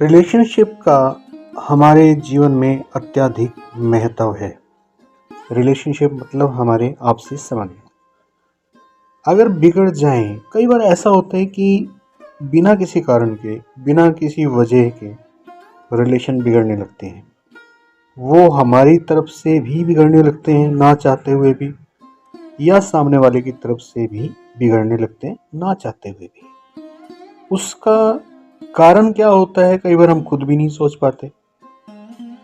Relationship का हमारे जीवन में अत्यधिक महत्व है। रिलेशनशिप मतलब हमारे आपसी संबंध अगर बिगड़ जाएं, कई बार ऐसा होता है कि बिना किसी कारण के, बिना किसी वजह के रिलेशन बिगड़ने लगते हैं। वो हमारी तरफ से भी बिगड़ने लगते हैं ना चाहते हुए भी, या सामने वाले की तरफ से भी बिगड़ने लगते हैं ना चाहते हुए भी। उसका कारण क्या होता है कई बार हम खुद भी नहीं सोच पाते।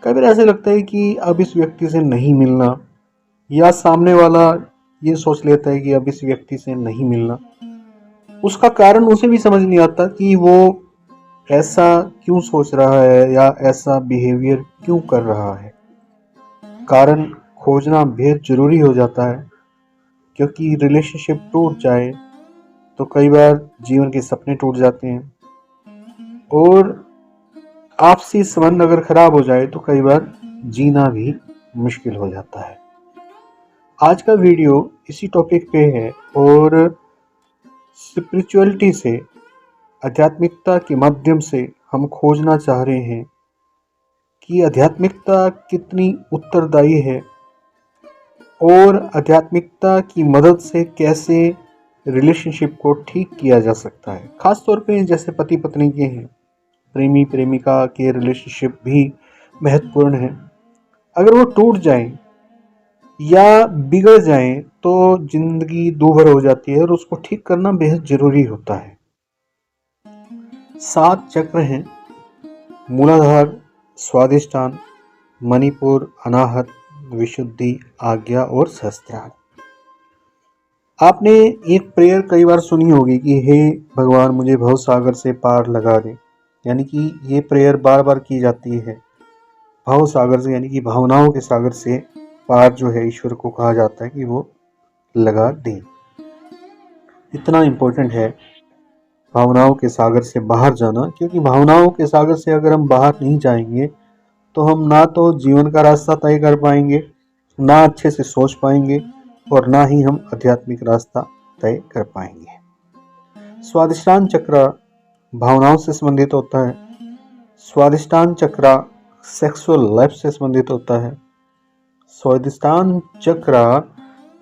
कई बार ऐसे लगता है कि अब इस व्यक्ति से नहीं मिलना, या सामने वाला ये सोच लेता है कि अब इस व्यक्ति से नहीं मिलना। उसका कारण उसे भी समझ नहीं आता कि वो ऐसा क्यों सोच रहा है या ऐसा बिहेवियर क्यों कर रहा है। कारण खोजना बेहद जरूरी हो जाता है, क्योंकि रिलेशनशिप टूट जाए तो कई बार जीवन के सपने टूट जाते हैं, और आपसी संबंध अगर खराब हो जाए तो कई बार जीना भी मुश्किल हो जाता है। आज का वीडियो इसी टॉपिक पे है, और स्पिरिचुअलिटी से, आध्यात्मिकता के माध्यम से हम खोजना चाह रहे हैं कि आध्यात्मिकता कितनी उत्तरदायी है, और आध्यात्मिकता की मदद से कैसे रिलेशनशिप को ठीक किया जा सकता है। खास तौर पे जैसे पति पत्नी के हैं, प्रेमी प्रेमिका के रिलेशनशिप भी महत्वपूर्ण है। अगर वो टूट जाए या बिगड़ जाए तो जिंदगी दूभर हो जाती है, और उसको ठीक करना बेहद जरूरी होता है। 7 चक्र हैं: मूलाधार, स्वादिष्टान, मणिपुर, अनाहत, विशुद्धि, आज्ञा और सहस्त्रार। आपने एक प्रेयर कई बार सुनी होगी कि हे भगवान मुझे भव सागर से पार लगा दे, यानी कि ये प्रेयर बार बार की जाती है। भव सागर से यानी कि भावनाओं के सागर से पार जो है ईश्वर को कहा जाता है कि वो लगा दे। इतना इम्पोर्टेंट है भावनाओं के सागर से बाहर जाना, क्योंकि भावनाओं के सागर से अगर हम बाहर नहीं जाएंगे तो हम ना तो जीवन का रास्ता तय कर पाएंगे, ना अच्छे से सोच पाएंगे, और ना ही हम आध्यात्मिक रास्ता तय कर पाएंगे। स्वादिष्टान चक्र भावनाओं से संबंधित होता है। स्वादिष्टान चक्र सेक्सुअल लाइफ से संबंधित होता है। स्वादिष्टान चक्र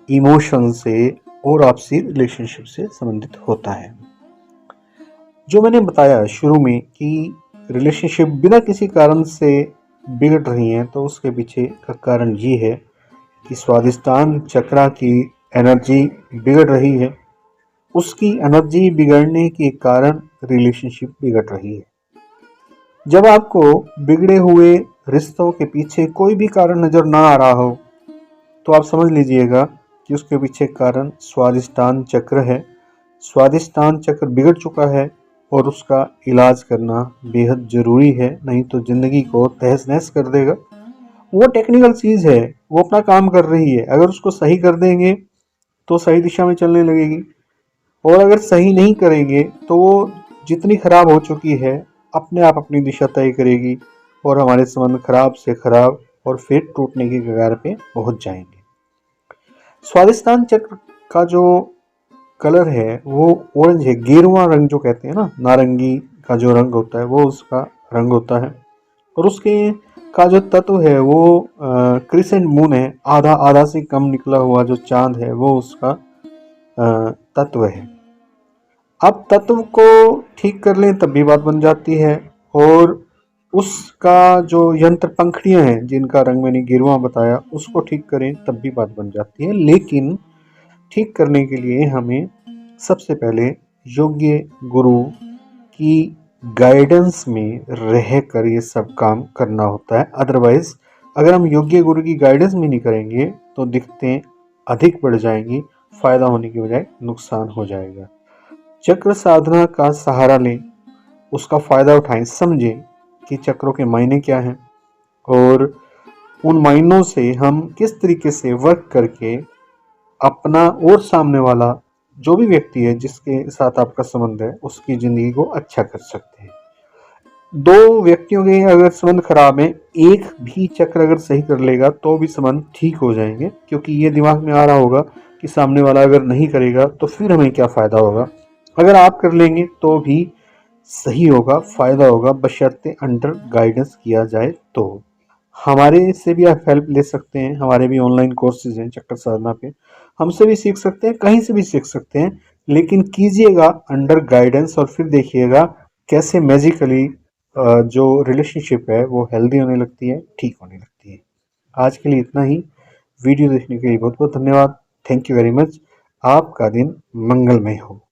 इमोशन से और आपसी रिलेशनशिप से संबंधित होता है। जो मैंने बताया शुरू में कि रिलेशनशिप बिना किसी कारण से बिगड़ रही है, तो उसके पीछे का कारण ये है कि स्वादिष्टान चक्र की एनर्जी बिगड़ रही है। उसकी एनर्जी बिगड़ने के कारण रिलेशनशिप बिगड़ रही है। जब आपको बिगड़े हुए रिश्तों के पीछे कोई भी कारण नजर ना आ रहा हो, तो आप समझ लीजिएगा कि उसके पीछे कारण स्वादिष्टान चक्र है। स्वादिष्टान चक्र बिगड़ चुका है, और उसका इलाज करना बेहद जरूरी है, नहीं तो जिंदगी को तहस नहस कर देगा। वो टेक्निकल चीज है, वो अपना काम कर रही है। अगर उसको सही कर देंगे तो सही दिशा में चलने लगेगी, और अगर सही नहीं करेंगे तो वो जितनी खराब हो चुकी है अपने आप अपनी दिशा तय करेगी, और हमारे संबंध खराब से खराब और फिर टूटने की कगार पे पहुंच जाएंगे। स्वादिष्टान चक्र का जो कलर है वो ऑरेंज है, गेरुआ रंग जो कहते हैं ना, नारंगी का जो रंग होता है वो उसका रंग होता है। और उसके का जो तत्व है वो क्रिसेंट मून है, आधा आधा से कम निकला हुआ जो चांद है वो उसका तत्व है। अब तत्व को ठीक कर लें तब भी बात बन जाती है, और उसका जो यंत्र पंखड़ियां हैं जिनका रंग मैंने गिरवा बताया उसको ठीक करें तब भी बात बन जाती है। लेकिन ठीक करने के लिए हमें सबसे पहले योग्य गुरु की गाइडेंस में रहकर ये सब काम करना होता है। अदरवाइज अगर हम योग्य गुरु की गाइडेंस में नहीं करेंगे तो दिक्कतें अधिक बढ़ जाएंगी, फायदा होने की बजाय नुकसान हो जाएगा। चक्र साधना का सहारा लें, उसका फायदा उठाएं, समझें कि चक्रों के मायने क्या हैं, और उन मायनों से हम किस तरीके से वर्क करके अपना और सामने वाला जो भी व्यक्ति है जिसके साथ आपका संबंध है उसकी जिंदगी को अच्छा कर सकते हैं। दो व्यक्तियों के अगर संबंध खराब है, एक भी चक्र अगर सही कर लेगा तो भी संबंध ठीक हो जाएंगे, क्योंकि ये दिमाग में आ रहा होगा कि सामने वाला अगर नहीं करेगा तो फिर हमें क्या फायदा होगा। अगर आप कर लेंगे तो भी सही होगा, फ़ायदा होगा, बशर्ते अंडर गाइडेंस किया जाए तो। हमारे से भी आप हेल्प ले सकते हैं, हमारे भी ऑनलाइन कोर्सेज हैं चक्कर साधना पे, हमसे भी सीख सकते हैं, कहीं से भी सीख सकते हैं, लेकिन कीजिएगा अंडर गाइडेंस और फिर देखिएगा कैसे मैजिकली जो रिलेशनशिप है वो हेल्दी होने लगती है, ठीक होने लगती है। आज के लिए इतना ही। वीडियो देखने के लिए बहुत बहुत धन्यवाद। Thank you very much. आपका दिन मंगलमय हो।